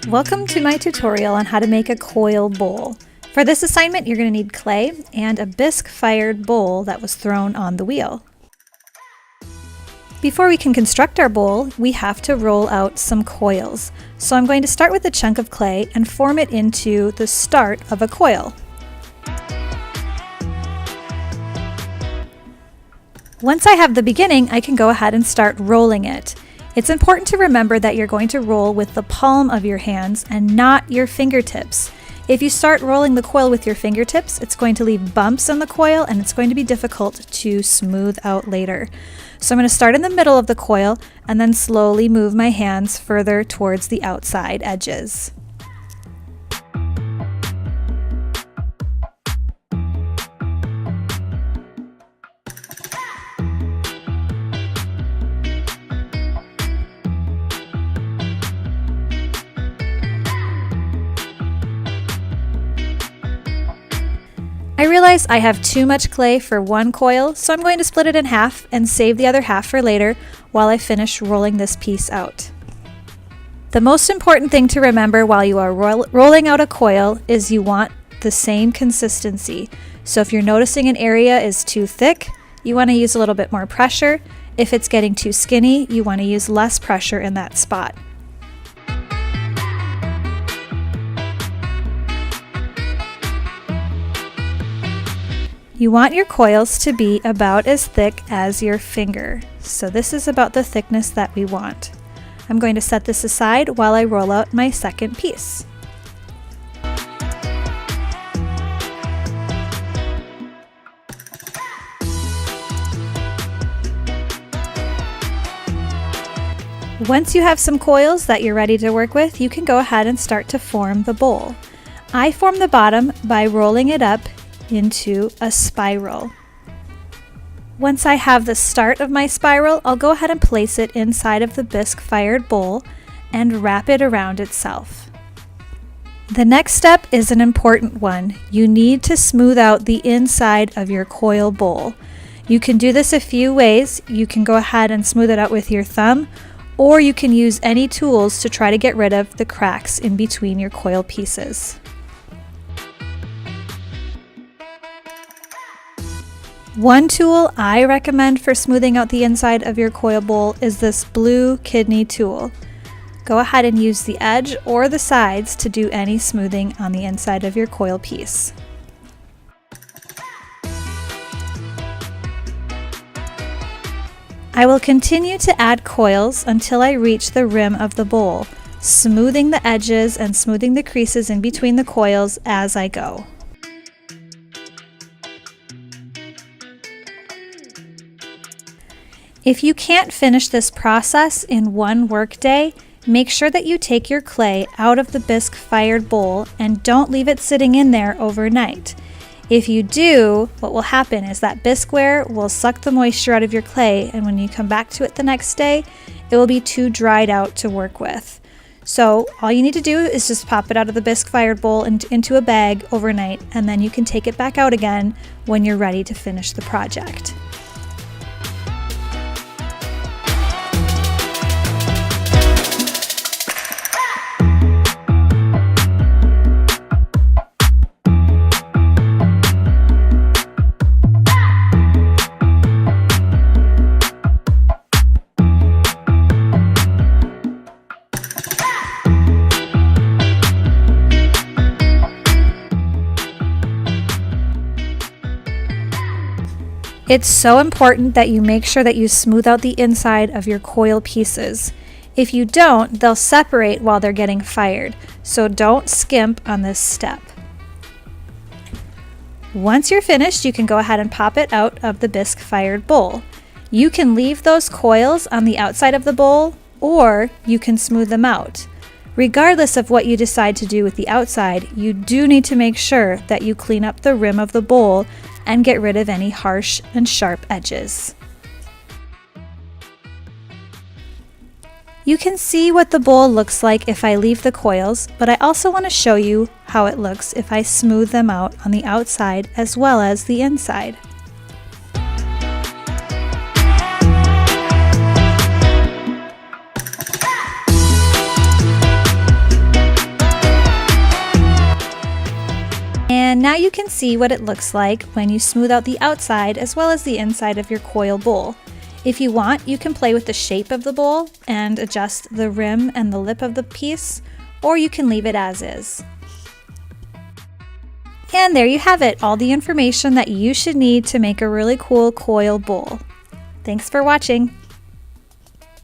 Welcome to my tutorial on how to make a coil bowl. For this assignment, you're going to need clay and a bisque-fired bowl that was thrown on the wheel. Before we can construct our bowl, we have to roll out some coils. So I'm going to start with a chunk of clay and form it into the start of a coil. Once I have the beginning, I can go ahead and start rolling it. It's important to remember that you're going to roll with the palm of your hands and not your fingertips. If you start rolling the coil with your fingertips, it's going to leave bumps in the coil and it's going to be difficult to smooth out later. So I'm going to start in the middle of the coil and then slowly move my hands further towards the outside edges. I realize I have too much clay for one coil, so I'm going to split it in half and save the other half for later while I finish rolling this piece out. The most important thing to remember while you are rolling out a coil is you want the same consistency. So if you're noticing an area is too thick, you want to use a little bit more pressure. If it's getting too skinny, you want to use less pressure in that spot. You want your coils to be about as thick as your finger. So this is about the thickness that we want. I'm going to set this aside while I roll out my second piece. Once you have some coils that you're ready to work with, you can go ahead and start to form the bowl. I form the bottom by rolling it up into a spiral. Once I have the start of my spiral, I'll go ahead and place it inside of the bisque-fired bowl and wrap it around itself. The next step is an important one. You need to smooth out the inside of your coil bowl. You can do this a few ways. You can go ahead and smooth it out with your thumb, or you can use any tools to try to get rid of the cracks in between your coil pieces. One tool I recommend for smoothing out the inside of your coil bowl is this blue kidney tool. Go ahead and use the edge or the sides to do any smoothing on the inside of your coil piece. I will continue to add coils until I reach the rim of the bowl, smoothing the edges and smoothing the creases in between the coils as I go. If you can't finish this process in one workday, make sure that you take your clay out of the bisque-fired bowl and don't leave it sitting in there overnight. If you do, what will happen is that bisqueware will suck the moisture out of your clay, and when you come back to it the next day, it will be too dried out to work with. So all you need to do is just pop it out of the bisque-fired bowl into a bag overnight, and then you can take it back out again when you're ready to finish the project. It's so important that you make sure that you smooth out the inside of your coil pieces. If you don't, they'll separate while they're getting fired, so don't skimp on this step. Once you're finished, you can go ahead and pop it out of the bisque-fired bowl. You can leave those coils on the outside of the bowl, or you can smooth them out. Regardless of what you decide to do with the outside, you do need to make sure that you clean up the rim of the bowl and get rid of any harsh and sharp edges. You can see what the bowl looks like if I leave the coils, but I also want to show you how it looks if I smooth them out on the outside as well as the inside. And now you can see what it looks like when you smooth out the outside as well as the inside of your coil bowl. If you want, you can play with the shape of the bowl and adjust the rim and the lip of the piece, or you can leave it as is. And there you have it, all the information that you should need to make a really cool coil bowl. Thanks for watching.